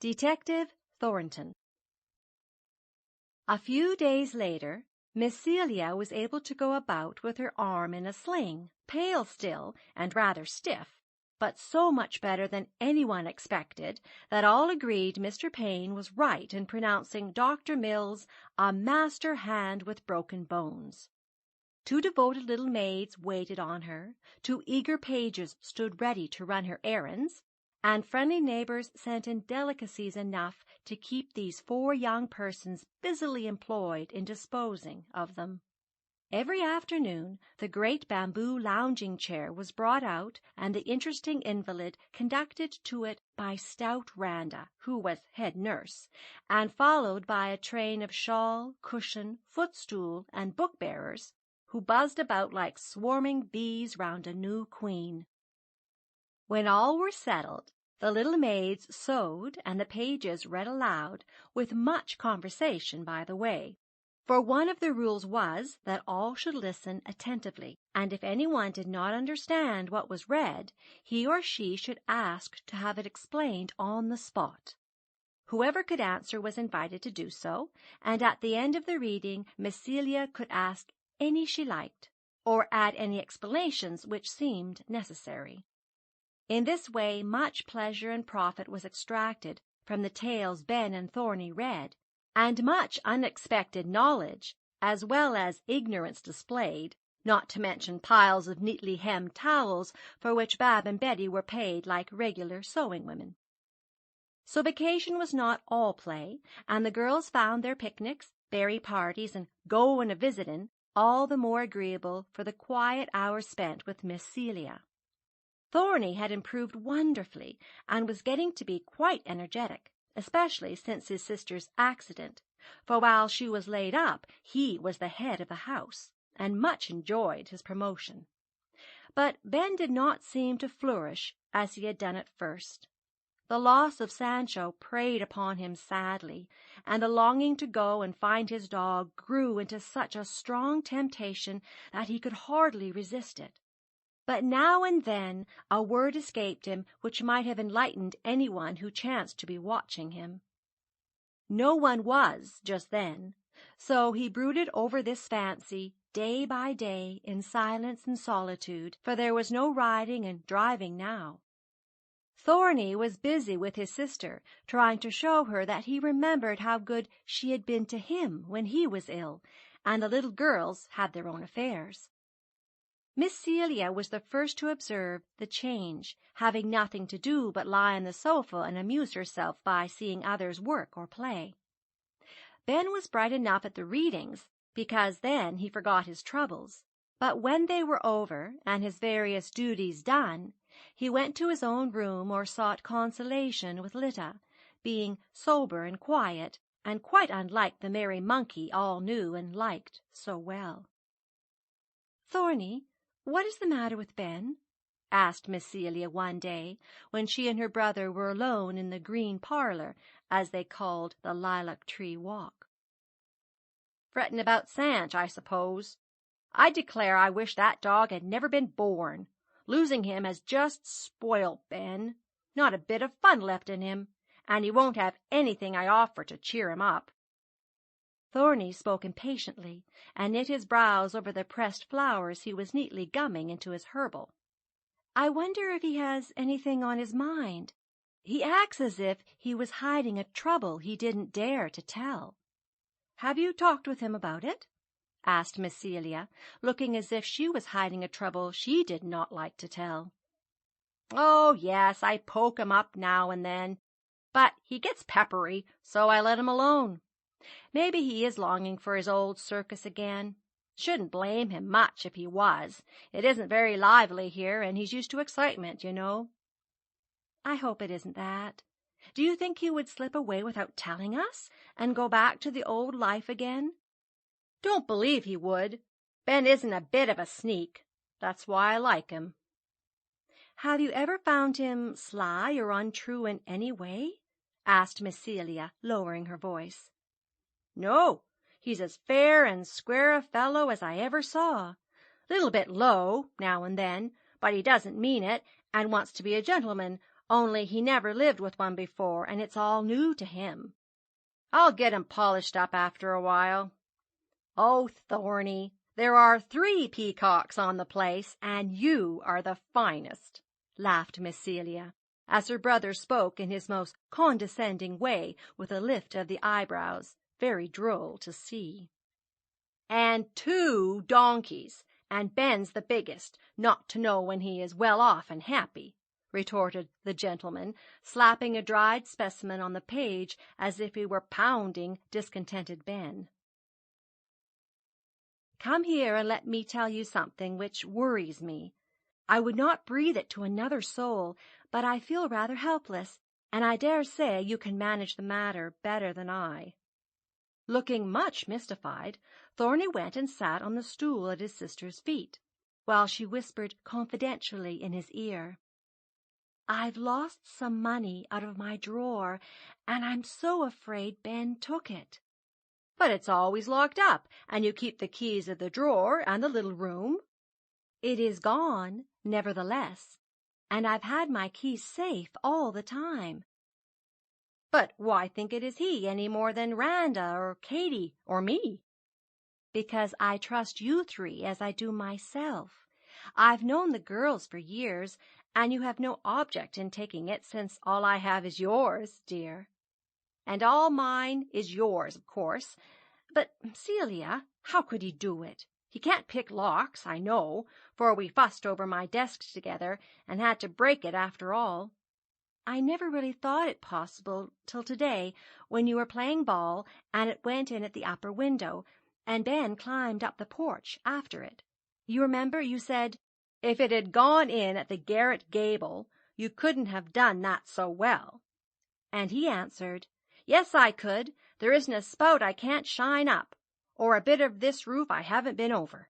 Detective Thornton. A few days later, Miss Celia was able to go about with her arm in a sling, pale still and rather stiff, but so much better than anyone expected that all agreed Mr. Payne was right in pronouncing Dr. Mills a master hand with broken bones. 2 devoted little maids waited on her, 2 eager pages stood ready to run her errands, and friendly neighbors sent in delicacies enough to keep these 4 young persons busily employed in disposing of them. Every afternoon the great bamboo lounging-chair was brought out, and the interesting invalid conducted to it by stout Randa, who was head nurse, and followed by a train of shawl, cushion, footstool, and book-bearers, who buzzed about like swarming bees round a new queen. When all were settled, the little maids sewed and the pages read aloud, with much conversation by the way, for one of the rules was that all should listen attentively, and if anyone did not understand what was read, he or she should ask to have it explained on the spot. Whoever could answer was invited to do so, and at the end of the reading Miss Celia could ask any she liked, or add any explanations which seemed necessary. In this way much pleasure and profit was extracted from the tales Ben and Thorny read, and much unexpected knowledge, as well as ignorance displayed, not to mention piles of neatly hemmed towels for which Bab and Betty were paid like regular sewing-women. So vacation was not all play, and the girls found their picnics, berry parties, and goin' a-visitin' all the more agreeable for the quiet hours spent with Miss Celia. Thorny had improved wonderfully, and was getting to be quite energetic, especially since his sister's accident, for while she was laid up he was the head of the house, and much enjoyed his promotion. But Ben did not seem to flourish as he had done at first. The loss of Sancho preyed upon him sadly, and the longing to go and find his dog grew into such a strong temptation that he could hardly resist it. But now and then a word escaped him which might have enlightened anyone who chanced to be watching him. No one was just then, so he brooded over this fancy day by day in silence and solitude, for there was no riding and driving now. Thorny was busy with his sister, trying to show her that he remembered how good she had been to him when he was ill, and the little girls had their own affairs. Miss Celia was the first to observe the change, having nothing to do but lie on the sofa and amuse herself by seeing others work or play. Ben was bright enough at the readings, because then he forgot his troubles, but when they were over and his various duties done, he went to his own room or sought consolation with Lita, being sober and quiet, and quite unlike the merry monkey all knew and liked so well. "Thorny, what is the matter with Ben?" asked Miss Celia one day, when she and her brother were alone in the green parlor, as they called the lilac tree walk. "Frettin' about Sanch, I suppose. I declare I wish that dog had never been born. Losing him has just spoilt Ben. Not a bit of fun left in him, and he won't have anything I offer to cheer him up." Thorny spoke impatiently, and knit his brows over the pressed flowers he was neatly gumming into his herbal. "I wonder if he has anything on his mind. He acts as if he was hiding a trouble he didn't dare to tell. Have you talked with him about it?" asked Miss Celia, looking as if she was hiding a trouble she did not like to tell. "Oh, yes, I poke him up now and then, but he gets peppery, so I let him alone. Maybe he is longing for his old circus again. Shouldn't blame him much if he was. It isn't very lively here, and he's used to excitement, you know." "I hope it isn't that. Do you think he would slip away without telling us, and go back to the old life again?" "Don't believe he would. Ben isn't a bit of a sneak. That's why I like him." "Have you ever found him sly or untrue in any way?" asked Miss Celia, lowering her voice. "No, he's as fair and square a fellow as I ever saw. Little bit low, now and then, but he doesn't mean it, and wants to be a gentleman, only he never lived with one before, and it's all new to him. I'll get him polished up after a while. Oh, Thorny, there are 3 peacocks on the place, and you are the finest," laughed Miss Celia, as her brother spoke in his most condescending way, with a lift of the eyebrows, very droll to see. "And 2 donkeys, and Ben's the biggest, not to know when he is well off and happy," retorted the gentleman, slapping a dried specimen on the page as if he were pounding discontented Ben. "Come here and let me tell you something which worries me. I would not breathe it to another soul, but I feel rather helpless, and I dare say you can manage the matter better than I." Looking much mystified, Thorny went and sat on the stool at his sister's feet, while she whispered confidentially in his ear, "I've lost some money out of my drawer, and I'm so afraid Ben took it." "But it's always locked up, and you keep the keys of the drawer and the little room." "It is gone, nevertheless, and I've had my keys safe all the time." "But why think it is he any more than Randa or Katy or me?" "Because I trust you 3 as I do myself. I've known the girls for years, and you have no object in taking it, since all I have is yours, dear." "And all mine is yours, of course. But, Celia, how could he do it? He can't pick locks, I know, for we fussed over my desk together, and had to break it after all." "I never really thought it possible till to-day, when you were playing ball, and it went in at the upper window, and Ben climbed up the porch after it. You remember you said, 'If it had gone in at the garret gable, you couldn't have done that so well.' And he answered, 'Yes, I could. There isn't a spout I can't shine up, or a bit of this roof I haven't been over.'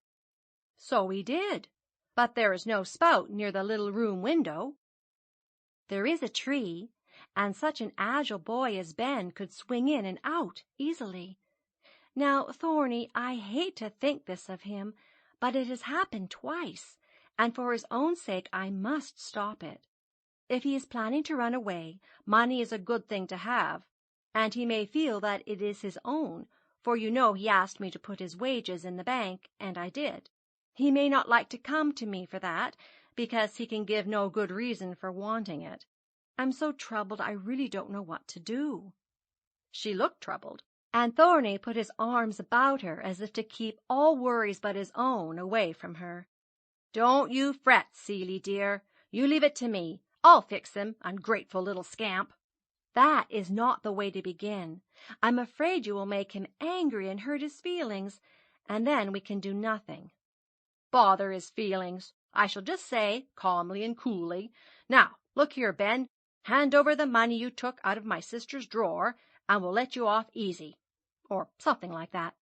So he did, but there is no spout near the little room window." "There is a tree, and such an agile boy as Ben could swing in and out easily. Now, Thorny, I hate to think this of him, but it has happened twice, and for his own sake I must stop it. If he is planning to run away, money is a good thing to have, and he may feel that it is his own, for you know he asked me to put his wages in the bank, and I did. He may not like to come to me for that, because he can give no good reason for wanting it. I'm so troubled I really don't know what to do." She looked troubled, and Thorny put his arms about her as if to keep all worries but his own away from her. "Don't you fret, Celie, dear. You leave it to me. I'll fix him, ungrateful little scamp." "That is not the way to begin. I'm afraid you will make him angry and hurt his feelings, and then we can do nothing." "Bother his feelings. I shall just say, calmly and coolly, 'Now, look here, Ben, hand over the money you took out of my sister's drawer, and we'll let you off easy,' or something like that."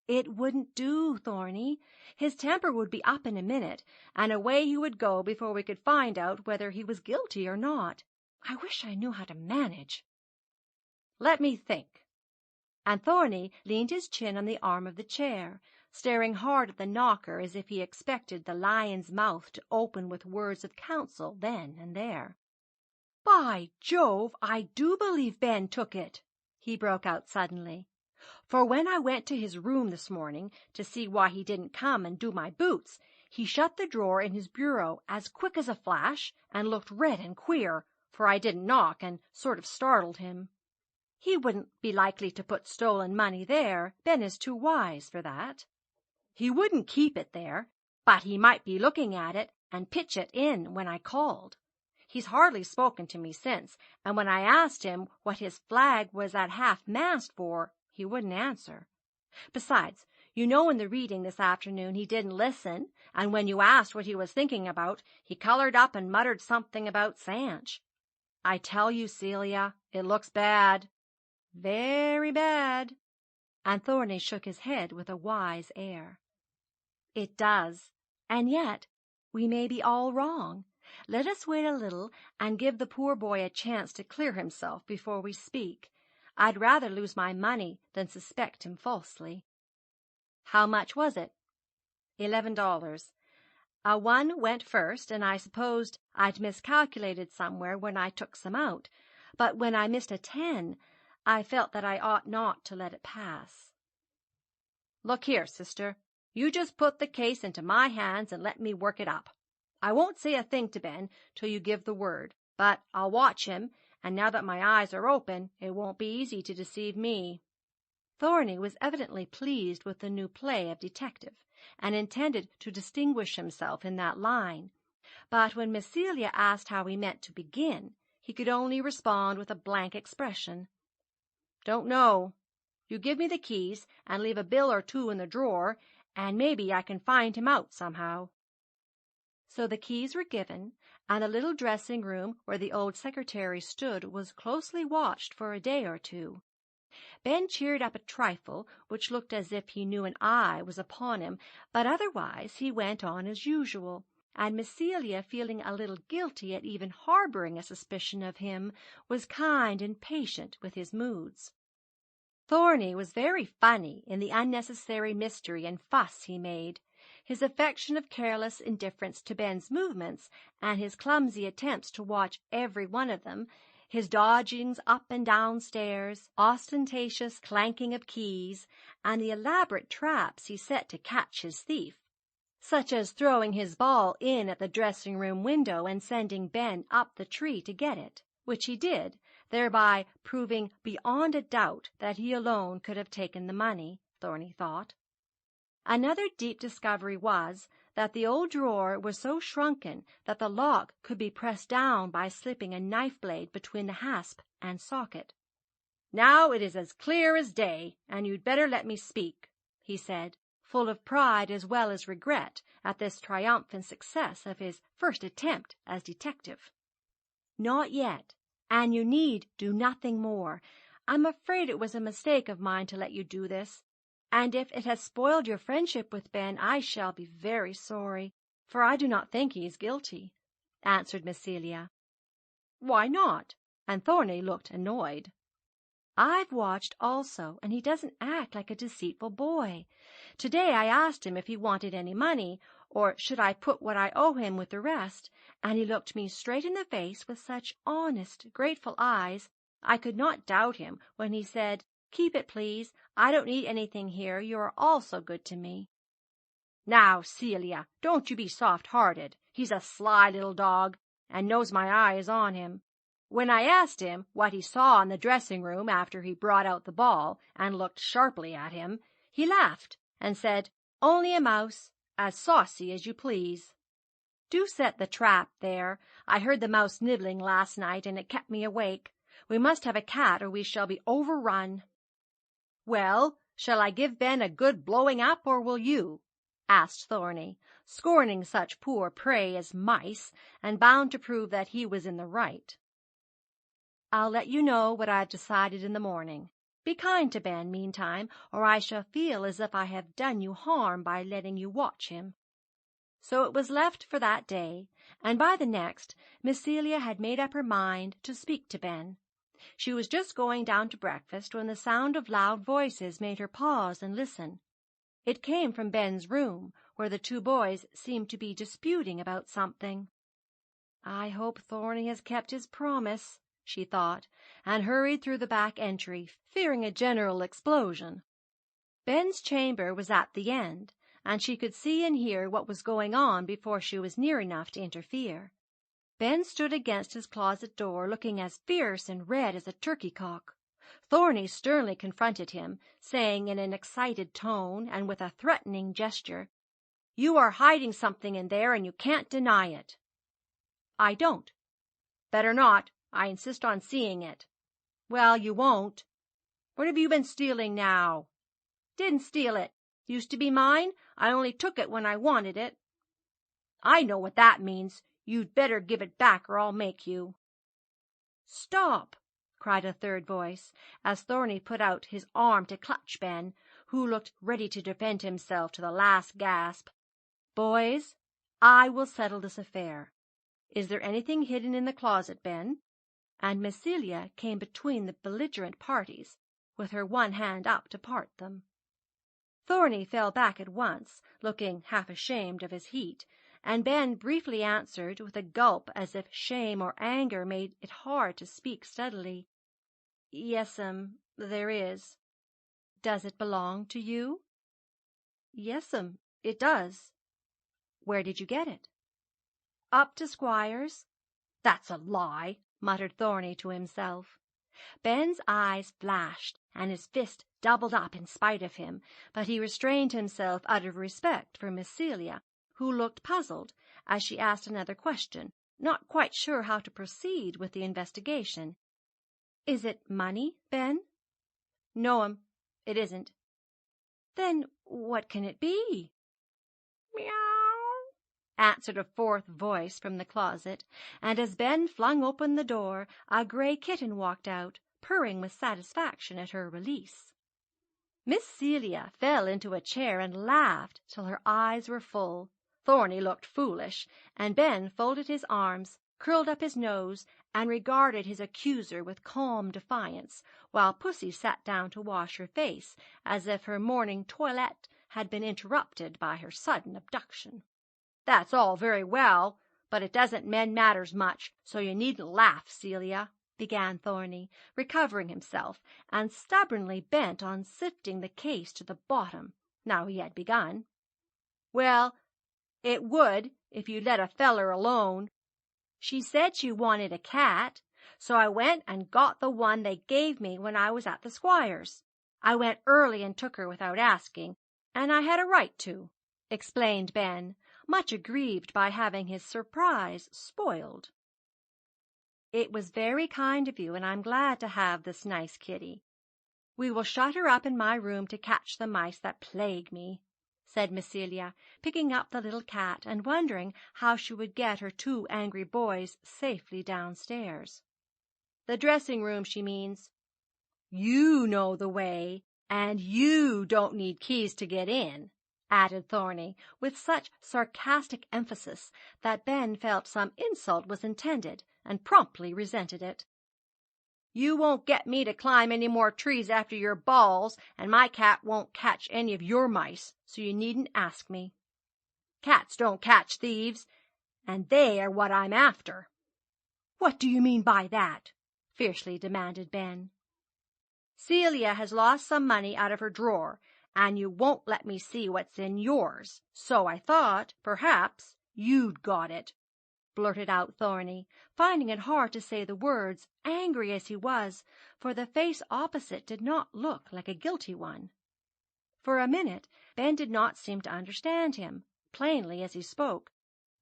"It wouldn't do, Thorny. His temper would be up in a minute, and away he would go before we could find out whether he was guilty or not. I wish I knew how to manage." "Let me think." And Thorny leaned his chin on the arm of the chair, staring hard at the knocker as if he expected the lion's mouth to open with words of counsel then and there. "By Jove, I do believe Ben took it!" he broke out suddenly. "For when I went to his room this morning to see why he didn't come and do my boots, he shut the drawer in his bureau as quick as a flash, and looked red and queer, for I didn't knock, and sort of startled him. He wouldn't be likely to put stolen money there. Ben is too wise for that. He wouldn't keep it there, but he might be looking at it and pitch it in when I called. He's hardly spoken to me since, and when I asked him what his flag was at half-mast for, he wouldn't answer. Besides, you know in the reading this afternoon he didn't listen, and when you asked what he was thinking about, he colored up and muttered something about Sanch. I tell you, Celia, it looks bad. Very bad." And Thorny shook his head with a wise air. "It does, and yet we may be all wrong. Let us wait a little and give the poor boy a chance to clear himself before we speak. I'd rather lose my money than suspect him falsely." "How much was it?" $11. A 1 went first, and I supposed I'd miscalculated somewhere when I took some out, but when I missed a 10, I felt that I ought not to let it pass. Look here, sister, you just put the case into my hands and let me work it up. I won't say a thing to Ben till you give the word, but I'll watch him, and now that my eyes are open, it won't be easy to deceive me." Thorny was evidently pleased with the new play of detective, and intended to distinguish himself in that line, but when Miss Celia asked how he meant to begin, he could only respond with a blank expression. "Don't know. You give me the keys, and leave a bill or two in the drawer, and maybe I can find him out somehow." So the keys were given, and the little dressing-room where the old secretary stood was closely watched for a day or two. Ben cheered up a trifle, which looked as if he knew an eye was upon him, but otherwise he went on as usual, and Miss Celia, feeling a little guilty at even harboring a suspicion of him, was kind and patient with his moods. Thorny was very funny in the unnecessary mystery and fuss he made. His affection of careless indifference to Ben's movements, and his clumsy attempts to watch every one of them, his dodgings up and down stairs, ostentatious clanking of keys, and the elaborate traps he set to catch his thief, such as throwing his ball in at the dressing-room window and sending Ben up the tree to get it, which he did, thereby proving beyond a doubt that he alone could have taken the money, Thorny thought. Another deep discovery was that the old drawer was so shrunken that the lock could be pressed down by slipping a knife-blade between the hasp and socket. "Now it is as clear as day, and you'd better let me speak," he said, full of pride as well as regret at this triumphant success of his first attempt as detective. "Not yet, and you need do nothing more. I'm afraid it was a mistake of mine to let you do this, and if it has spoiled your friendship with Ben, I shall be very sorry, for I do not think he is guilty," answered Miss Celia. "Why not?" and Thorny looked annoyed. "I've watched also, and he doesn't act like a deceitful boy. Today I asked him if he wanted any money, or should I put what I owe him with the rest, and he looked me straight in the face with such honest, grateful eyes, I could not doubt him when he said, 'Keep it, please. I don't need anything here. You are all so good to me.'" "Now, Celia, don't you be soft-hearted. He's a sly little dog, and knows my eye is on him. When I asked him what he saw in the dressing-room after he brought out the ball and looked sharply at him, he laughed and said, 'Only a mouse, as saucy as you please.' Do set the trap there. I heard the mouse nibbling last night, and it kept me awake. We must have a cat, or we shall be overrun." "Well, shall I give Ben a good blowing up, or will you?" asked Thorny, scorning such poor prey as mice, and bound to prove that he was in the right. "I'll let you know what I've decided in the morning. Be kind to Ben meantime, or I shall feel as if I have done you harm by letting you watch him." So it was left for that day, and by the next Miss Celia had made up her mind to speak to Ben. She was just going down to breakfast when the sound of loud voices made her pause and listen. It came from Ben's room, where the two boys seemed to be disputing about something. "I hope Thorny has kept his promise," she thought, and hurried through the back entry, fearing a general explosion. Ben's chamber was at the end, and she could see and hear what was going on before she was near enough to interfere. Ben stood against his closet door, looking as fierce and red as a turkey-cock. Thorny sternly confronted him, saying in an excited tone and with a threatening gesture, "You are hiding something in there, and you can't deny it." "I don't." "Better not. I insist on seeing it." "Well, you won't." "What have you been stealing now?" "Didn't steal it. Used to be mine. I only took it when I wanted it." "I know what that means. You'd better give it back, or I'll make you." "Stop!" cried a third voice, as Thorny put out his arm to clutch Ben, who looked ready to defend himself to the last gasp. "Boys, I will settle this affair. Is there anything hidden in the closet, Ben?" And Miss Celia came between the belligerent parties, with her one hand up to part them. Thorny fell back at once, looking half ashamed of his heat, and Ben briefly answered with a gulp as if shame or anger made it hard to speak steadily. "Yes'm, there is." "Does it belong to you?" "Yes'm, it does." "Where did you get it?" "Up to Squire's." "That's a lie," muttered Thorny to himself. Ben's eyes flashed, and his fist doubled up in spite of him, but he restrained himself out of respect for Miss Celia, who looked puzzled as she asked another question, not quite sure how to proceed with the investigation. "Is it money, Ben?" "No'm, it isn't." "Then what can it be?" "Meow," answered a fourth voice from the closet, and as Ben flung open the door, a gray kitten walked out, purring with satisfaction at her release. Miss Celia fell into a chair and laughed till her eyes were full. Thorny looked foolish, and Ben folded his arms, curled up his nose, and regarded his accuser with calm defiance, while Pussy sat down to wash her face, as if her morning toilette had been interrupted by her sudden abduction. "That's all very well, but it doesn't mend matters much, so you needn't laugh, Celia," began Thorny, recovering himself, and stubbornly bent on sifting the case to the bottom, now he had begun. "Well, it would if you'd let a feller alone. She said she wanted a cat, so I went and got the one they gave me when I was at the Squire's. I went early and took her without asking, and I had a right to," explained Ben, much aggrieved by having his surprise spoiled. "It was very kind of you, and I'm glad to have this nice kitty. We will shut her up in my room to catch the mice that plague me," said Miss Celia, picking up the little cat and wondering how she would get her two angry boys safely downstairs. "The dressing-room, she means. You know the way, and you don't need keys to get in," added Thorny, with such sarcastic emphasis that Ben felt some insult was intended, and promptly resented it. "You won't get me to climb any more trees after your balls, and my cat won't catch any of your mice, so you needn't ask me. Cats don't catch thieves, and they are what I'm after." "What do you mean by that?" fiercely demanded Ben. "Celia has lost some money out of her drawer, and you won't let me see what's in yours, so I thought, perhaps, you'd got it," blurted out Thorny, finding it hard to say the words, angry as he was, for the face opposite did not look like a guilty one. For a minute Ben did not seem to understand him, plainly as he spoke.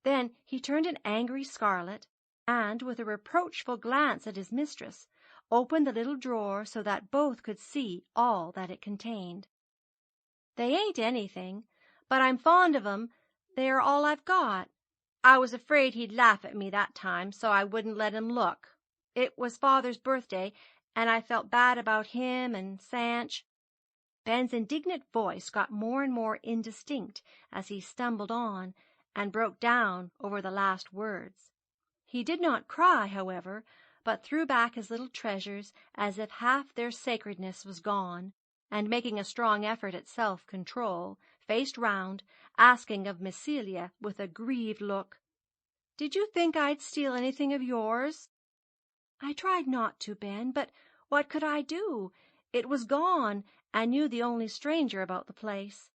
Then he turned an angry scarlet, and, with a reproachful glance at his mistress, opened the little drawer so that both could see all that it contained. "They ain't anything, but I'm fond of 'em. They are all I've got. I was afraid he'd laugh at me that time, so I wouldn't let him look. It was Father's birthday, and I felt bad about him and Sanch." Ben's indignant voice got more and more indistinct as he stumbled on and broke down over the last words. He did not cry, however, but threw back his little treasures as if half their sacredness was gone, and making a strong effort at self-control, faced round, asking of Miss Celia with a grieved look, "Did you think I'd steal anything of yours?" "I tried not to, Ben, but what could I do? It was gone, and you the only stranger about the place."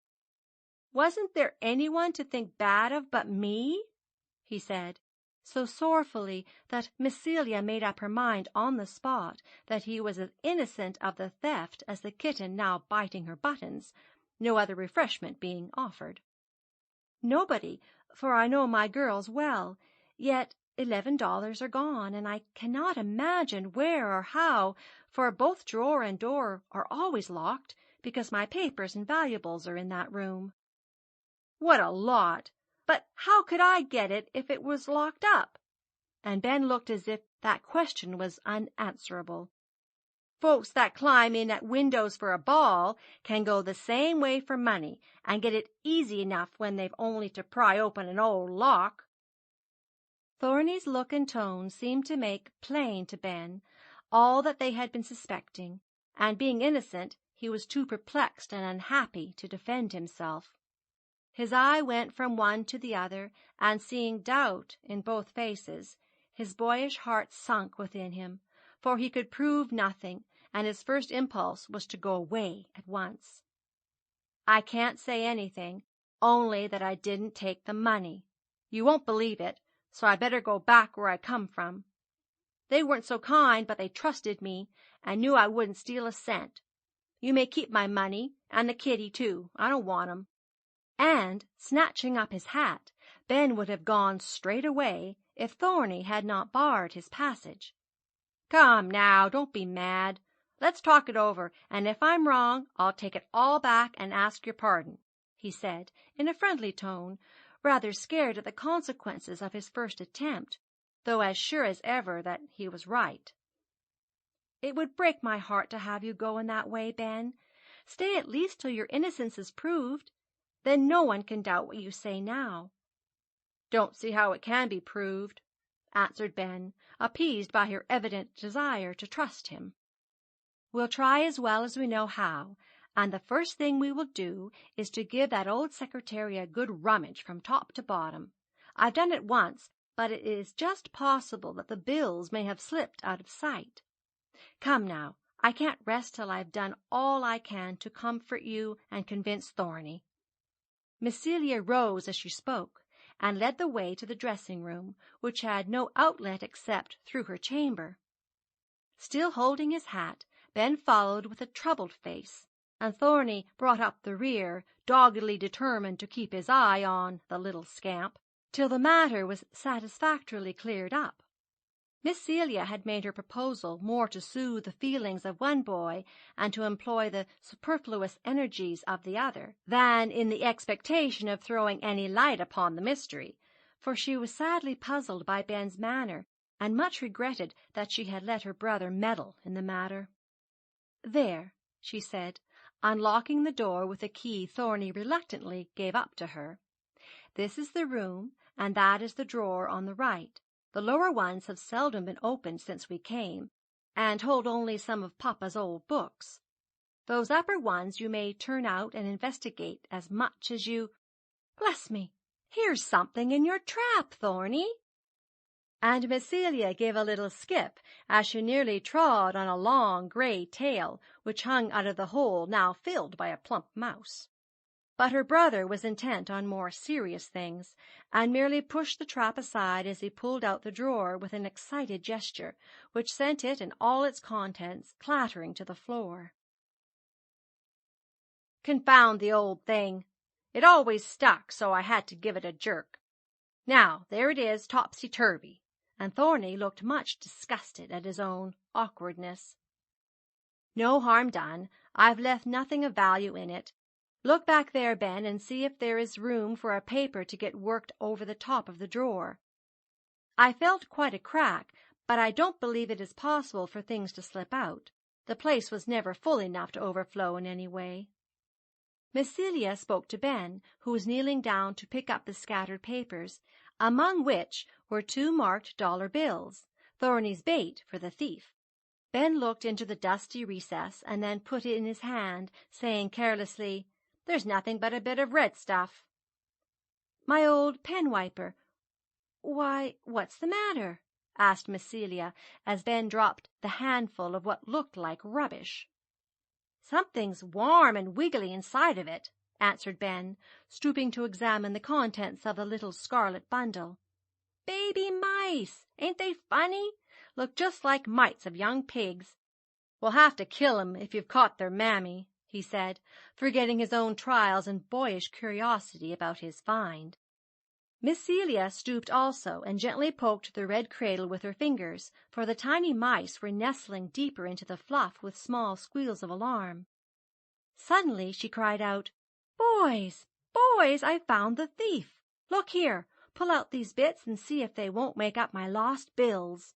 "Wasn't there anyone to think bad of but me?" he said, so sorrowfully that Miss Celia made up her mind on the spot that he was as innocent of the theft as the kitten now biting her buttons, no other refreshment being offered. "Nobody, for I know my girls well, yet $11 are gone, and I cannot imagine where or how, for both drawer and door are always locked, because my papers and valuables are in that room." "What a lot! But how could I get it if it was locked up?" And Ben looked as if that question was unanswerable. "Folks that climb in at windows for a ball can go the same way for money, and get it easy enough when they've only to pry open an old lock." Thorny's look and tone seemed to make plain to Ben all that they had been suspecting, and being innocent, he was too perplexed and unhappy to defend himself. His eye went from one to the other, and seeing doubt in both faces, his boyish heart sunk within him, for he could prove nothing, and his first impulse was to go away at once. "I can't say anything, only that I didn't take the money. You won't believe it, so I better go back where I come from. They weren't so kind, but they trusted me, and knew I wouldn't steal a cent. You may keep my money, and the kitty, too. I don't want 'em." And, snatching up his hat, Ben would have gone straight away if Thorny had not barred his passage. "Come, now, don't be mad. Let's talk it over, and if I'm wrong I'll take it all back and ask your pardon," he said, in a friendly tone, rather scared at the consequences of his first attempt, though as sure as ever that he was right. "It would break my heart to have you go in that way, Ben. Stay at least till your innocence is proved. Then no one can doubt what you say now." "Don't see how it can be proved," answered Ben, appeased by her evident desire to trust him. "We'll try as well as we know how, and the first thing we will do is to give that old secretary a good rummage from top to bottom. I've done it once, but it is just possible that the bills may have slipped out of sight. Come now, I can't rest till I've done all I can to comfort you and convince Thorny." Miss Celia rose as she spoke, and led the way to the dressing-room, which had no outlet except through her chamber. Still holding his hat, Ben followed with a troubled face, and Thorny brought up the rear, doggedly determined to keep his eye on the little scamp, till the matter was satisfactorily cleared up. Miss Celia had made her proposal more to soothe the feelings of one boy and to employ the superfluous energies of the other, than in the expectation of throwing any light upon the mystery, for she was sadly puzzled by Ben's manner, and much regretted that she had let her brother meddle in the matter. "There," she said, unlocking the door with a key Thorny reluctantly gave up to her. "This is the room, and that is the drawer on the right. The lower ones have seldom been opened since we came, and hold only some of Papa's old books. Those upper ones you may turn out and investigate as much as you— Bless me, here's something in your trap, Thorny!" And Miss Celia gave a little skip as she nearly trod on a long gray tail which hung out of the hole now filled by a plump mouse. But her brother was intent on more serious things, and merely pushed the trap aside as he pulled out the drawer with an excited gesture, which sent it and all its contents clattering to the floor. "Confound the old thing! It always stuck, so I had to give it a jerk. Now there it is, topsy-turvy," and Thorny looked much disgusted at his own awkwardness. "No harm done. I've left nothing of value in it. Look back there, Ben, and see if there is room for a paper to get worked over the top of the drawer. I felt quite a crack, but I don't believe it is possible for things to slip out. The place was never full enough to overflow in any way." Miss Celia spoke to Ben, who was kneeling down to pick up the scattered papers, among which were 2 marked dollar bills, Thorny's bait for the thief. Ben looked into the dusty recess and then put it in his hand, saying carelessly, "There's nothing but a bit of red stuff." "My old pen-wiper. Why, what's the matter?" asked Miss Celia, as Ben dropped the handful of what looked like rubbish. "Something's warm and wiggly inside of it," answered Ben, stooping to examine the contents of the little scarlet bundle. "Baby mice! Ain't they funny? Look just like mites of young pigs. We'll have to kill 'em if you've caught their mammy," he said, forgetting his own trials in boyish curiosity about his find. Miss Celia stooped also and gently poked the red cradle with her fingers, for the tiny mice were nestling deeper into the fluff with small squeals of alarm. Suddenly she cried out, "Boys, boys, I've found the thief! Look here, pull out these bits and see if they won't make up my lost bills."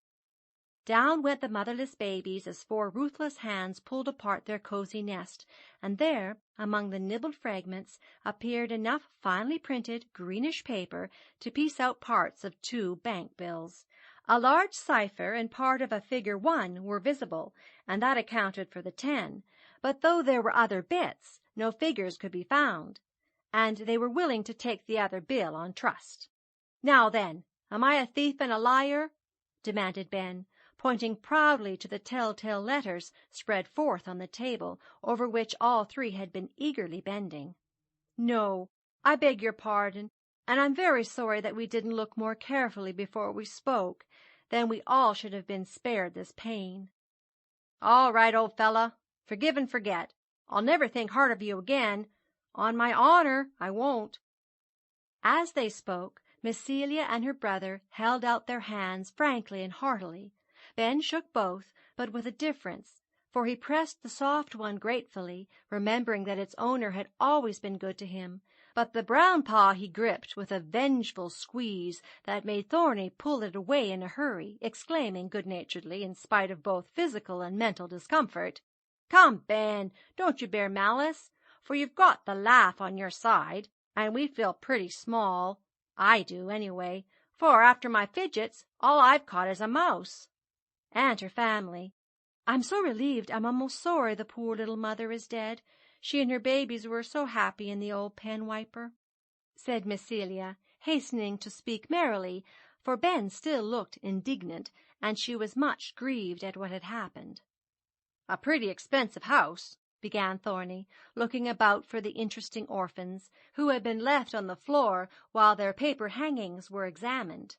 Down went the motherless babies as 4 ruthless hands pulled apart their cozy nest, and there, among the nibbled fragments, appeared enough finely printed greenish paper to piece out parts of 2 bank bills. A large cipher and part of a figure 1 were visible, and that accounted for the 10, but though there were other bits, no figures could be found, and they were willing to take the other bill on trust. "Now then, am I a thief and a liar?" demanded Ben, pointing proudly to the tell-tale letters spread forth on the table, over which all three had been eagerly bending. "No, I beg your pardon, and I'm very sorry that we didn't look more carefully before we spoke. Then we all should have been spared this pain." "All right, old fella. Forgive and forget. I'll never think hard of you again. On my honor, I won't." As they spoke, Miss Celia and her brother held out their hands frankly and heartily. Ben shook both, but with a difference, for he pressed the soft one gratefully, remembering that its owner had always been good to him, but the brown paw he gripped with a vengeful squeeze that made Thorny pull it away in a hurry, exclaiming good-naturedly, in spite of both physical and mental discomfort, "Come, Ben, don't you bear malice, for you've got the laugh on your side, and we feel pretty small. I do, anyway, for after my fidgets all I've caught is a mouse." And her family. "I'm so relieved I'm almost sorry the poor little mother is dead. She and her babies were so happy in the old pen wiper," said Miss Celia, hastening to speak merrily, for Ben still looked indignant, and she was much grieved at what had happened. "A pretty expensive house," began Thorny, looking about for the interesting orphans, who had been left on the floor while their paper hangings were examined.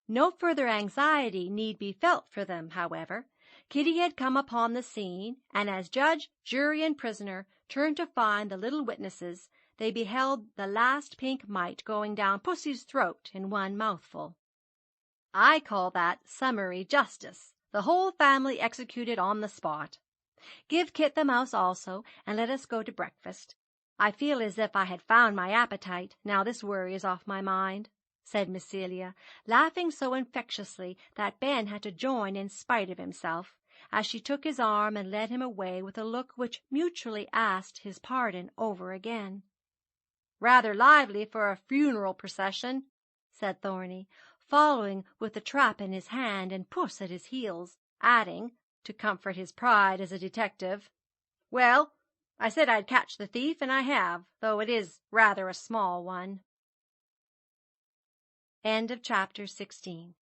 No further anxiety need be felt for them, however. Kitty had come upon the scene, and as judge, jury, and prisoner turned to find the little witnesses, they beheld the last pink mite going down Pussy's throat in one mouthful. I call that summary justice, the whole family executed on the spot. Give Kit the mouse also, and let us go to breakfast. I feel as if I had found my appetite, now this worry is off my mind," said Miss Celia, laughing so infectiously that Ben had to join in spite of himself, as she took his arm and led him away with a look which mutually asked his pardon over again. "Rather lively for a funeral procession," said Thorny, following with the trap in his hand and Puss at his heels, adding, to comfort his pride as a detective, "Well, I said I'd catch the thief, and I have, though it is rather a small one." End of chapter 16.